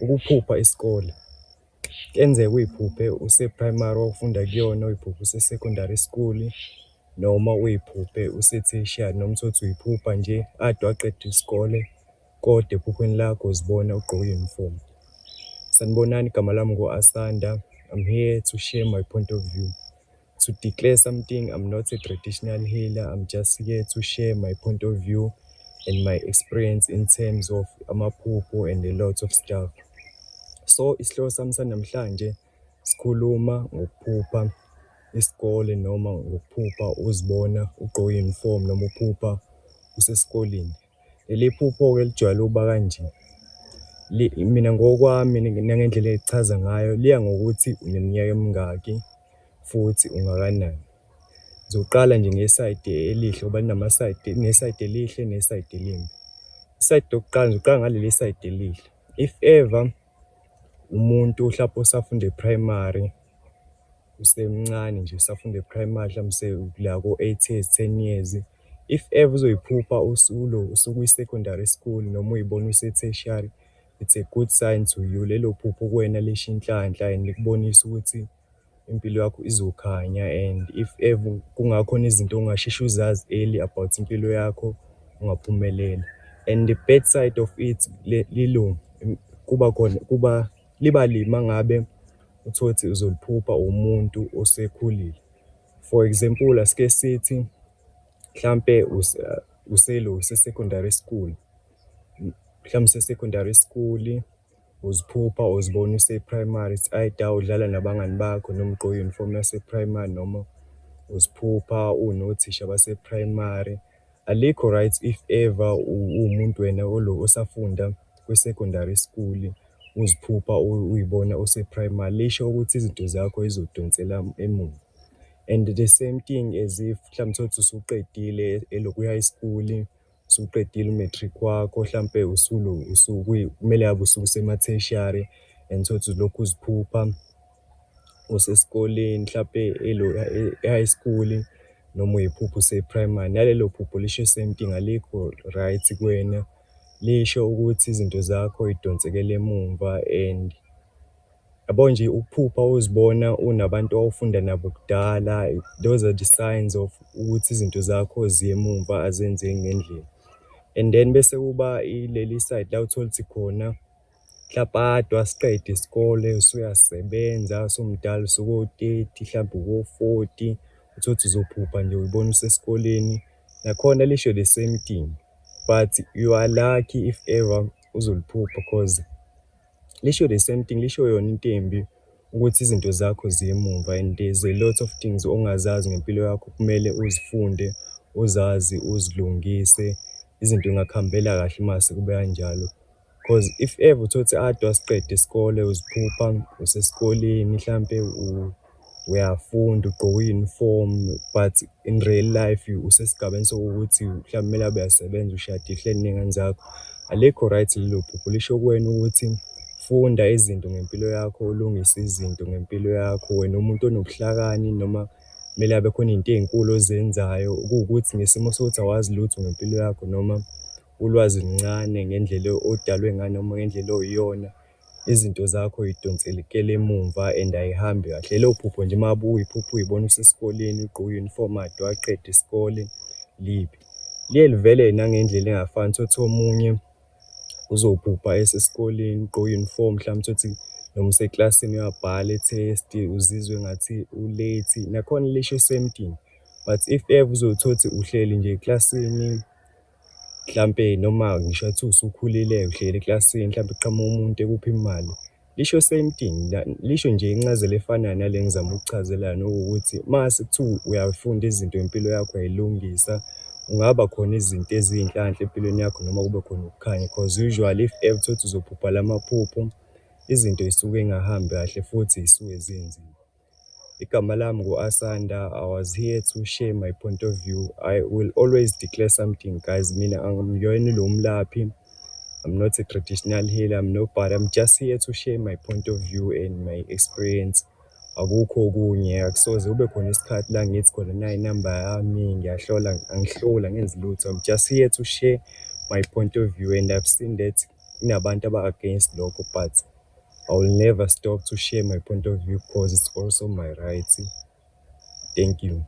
Ukuphupha isikole. Kuyenzeka uy'phuphe use-primary ofunda kuyona, uy'phuphe use-secondary school, noma uy'phuphe use-tertiary, noma utholukuthi uy'phupha nje ade waqeda isikole, kodwa ephupheni lakho uzibona ugqoke i-uniform. Sanibonani, igama lami ngu-Asanda. I'm here to share my point of view. To declare something, I'm not a traditional healer. I'm just here to share my point of view and my experience in terms of amaphupho and a lot of stuff. So, isihloko sami sanamhlanje sikhuluma ngokuphupha isikole noma ngokuphupha uzibona ugqoke i-uniform noma uphupha usesikoleni. Leli phupho-ke lijwayele ukuba kanje. Mina ngokwami nangendlela engichaza ngayo, liya ngokuthi uneminyaka emingaki futhi ungakanani. Ngizoqala nje ngesayidi elihle ngoba kunesayidi elihle nesayidi elimbi. Isayidi lokuqala, ngizoqala ngaleli sayidi elihle. If ever umuntu mhlawumbe usafunda e-primary, usemncane nje usafunda e-primary, mhlawumbe la ko-8 years, 10 years. If ever uzoyiphupha usukuyi-secondary school noma uyibona use-tertiary, it's a good sign to you. Lelo phupho kuwena lisho inhlanhla and likubonisa ukuthi impilo yakho izokhanya, and if ever kungakhona izinto ongasheshe uzazi early about impilo yakho, ungaphumelela. And the bad side of it, liba lima ngabe uthothi uzoliphupha umuntu osekhulile. For example, asike sithi mhlampe use-secondary school, mhlawumbe use-secondary school, uziphupha uzibona use-primary, either udlala nabangani bakho noma ugqoke i-uniform yase-primary, noma uziphupha unothisha base-primary. Alikho right if ever uwumuntu wena osafunda kwi-secondary school uziphupha uyibona use-primary, lisho ukuthi izinto zakho izodonsela emuva. And the same thing as if mhlawumbe utholukuthi usuqedile kwi-high school, usuqedile u-matric wakho, mhlampe kumele ngabe ususema-tertiary, and utholukuthi uzilokhu uziphupha usesikoleni mhlampe e-high school noma uy'iphupha use-primary. Nalelo phupho lisho same thing, alikho right kuwena, lisho ukuthi izinto zakho idonsekele emumva. And yabo nje ukuphupha uzibona unabantu owawufunda nabo kudala, those are the signs of ukuthi izinto zakho ziye emumva, azenzeki ngendlela. And then bese kuba ileli side la utholukuthi khona mhlawumbe ade wasiqeda isikole, usuyasebenza, usumdala, usuko-30, mhlawumbe uko-40, utholukuthi uzophupha nje uyibona usesikoleni. Nakhona lisho the same thing, but you are lucky if ever uzoliphupha, cause lisho the same thing, lisho yona into embi ukuthi izinto zakho ziye emumva. And there's a lot of things ongazazi ngempilo yakho, kumele uzifunde, uzazi, uzilungise, izinto ingakuhambela kahle mase kube kanjalo. Cause if ever utholukuthi ade wasiqeda isikole, uziphupha usesikoleni, mhlampe uyafunda ugqoke i-uniform, but in real life usesigabeni sokuthi mhlawumbe kumele abe uyasebenza, ushadile, uhleli ney'ngane zakho, alikho right lelo phupho. Lisho kuwena ukuthi funda izinto ngempilo yakho, ulungise izinto ngempilo yakho. Wena umuntu onobuhlakani noma kumele abe khona iy'nto ey'nkulu ozenzayo, kuwukuthi ngesimo sokuthi awazi lutho ngempilo yakho, noma ulwazi luncane ngendlela odalwe ngayo noma ngendlela oyiyona, izinto zakho yidonselekele emumva and ayihambi kahle. Lelo phupho nje uma ngabe uyiphupha uyibona usesikoleni ugqoke i-uniform ade waqeda isikole, libi. Liye livele nangendlela engafani, utholukuthi omunye uzophupha esesikoleni ugqoke i-uniform, mhlawumbe utholukuthi noma useklasini uyabhala i-test, uzizwe ngathi u-late, nakhona lisho same thing. But if ever uzotholukuthi uhleli nje eklasini, mhlampe noma ngisho athi usukhulile uhleli eklasini, mhlampe kuqhamuka umuntu ekupha imali, lisho same thing. Lisho nje incazelo efanayo nale engizama ukuchazela, nokuthi mase kuthiwa uyafunda izinto ngempilo yakho uyayilungisa, ungaba khona izinto eziyinhlanhla empilweni yakho noma kube khona ukukhanya. Cause usually if ever utholukuthi uzophupha lamaphupho, izinto zisuke zingahambi kahle futhi zisuke zinzima. Igama lami ngu-Asanda. I was here to share my point of view. I will always declare something, guys. Mina angiyona lo mlaphi, I'm not a traditional healer, but I'm just here to share my point of view and my experience. Akukho okunye, akusoze kube khona isikhathi la ngithi khona nayi inamba yami, angihlola, angenzi lutho. I'm just here to share my point of view, and I've seen that kunabantu aba-against lokho, but I will never stop to share my point of view because it's also my right. Thank you.